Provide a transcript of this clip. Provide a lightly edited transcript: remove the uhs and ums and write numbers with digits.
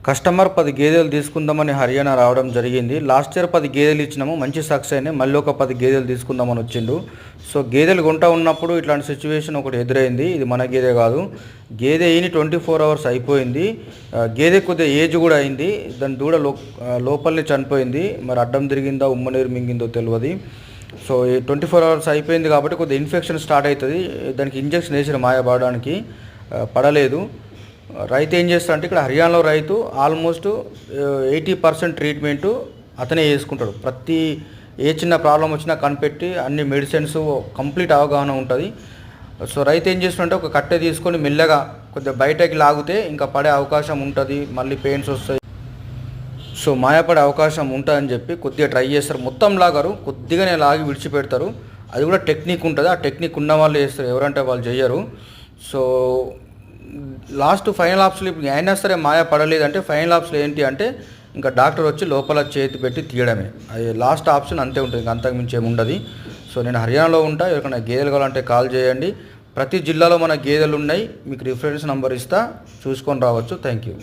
Customer 10 గేదెలు తీసుకుందామని హర్యానా రావడం జరిగింది. లాస్ట్ ఇయర్ 10 గేదెలు ఇచ్చినాము, మంచి సక్సెస్ అయినాయి. మళ్ళీ ఒక 10 గేదెలు తీసుకుందామని వచ్చిండు. సో గేదెలు కొంటా ఉన్నప్పుడు ఇట్లాంటి సిచ్యువేషన్ ఒకటి ఎదురైంది. ఇది మన గేదె కాదు, గేదె ఈని 24 అవర్స్ అయిపోయింది. గేదె కొద్దిగా ఏజ్ కూడా అయింది. దాని దూడ లోపలనే చనిపోయింది. మరి అడ్డం తిరిగిందా ఉమ్మనీరు మింగిందో తెలియదు. సో ఈ 24 అవర్స్ అయిపోయింది కాబట్టి కొద్దిగా ఇన్ఫెక్షన్ స్టార్ట్ అవుతుంది. దానికి ఇంజక్షన్ వేసిన మాయపడడానికి పడలేదు. రైతు ఏం చేస్తాడంటే, ఇక్కడ హర్యానాలో రైతు ఆల్మోస్ట్ 80% ట్రీట్మెంటు అతనే చేసుకుంటాడు. ప్రతి ఏ చిన్న ప్రాబ్లం వచ్చినా కనిపెట్టి అన్ని మెడిసిన్స్ కంప్లీట్ అవగాహన ఉంటుంది. సో రైతు ఏం చేస్తుందంటే, ఒక కట్టె తీసుకొని మెల్లగా కొద్దిగా బయటకి లాగితే ఇంకా పడే అవకాశం ఉంటుంది, మళ్ళీ పెయిన్స్ వస్తాయి. సో మాయపడే అవకాశం ఉంటుందని చెప్పి కొద్దిగా ట్రై చేస్తారు. మొత్తం లాగారు, కొద్దిగానే లాగి విడిచిపెడతారు. అది కూడా టెక్నిక్ ఉంటుంది. ఆ టెక్నిక్ ఉన్న వాళ్ళు చేస్తారు, ఎవరంటే వాళ్ళు చేయరు. సో లాస్ట్ ఫైనల్ ఆప్షన్లో ఇప్పుడు అయినా సరే మాయ పడలేదంటే ఫైనల్ ఆప్షన్ ఏంటి అంటే ఇంకా డాక్టర్ వచ్చి లోపల చేతి పెట్టి తీయడమే. అది లాస్ట్ ఆప్షన్ అంతే ఉంటుంది, ఇంకా అంతకు మించి ఏమి ఉండదు. సో నేను హర్యానాలో ఉంటా. ఎవరికైనా గేదెలు కావాలంటే కాల్ చేయండి. ప్రతి జిల్లాలో మన గేదెలు ఉన్నాయి. మీకు రిఫరెన్స్ నెంబర్ ఇస్తా, చూసుకొని రావచ్చు. Thank you.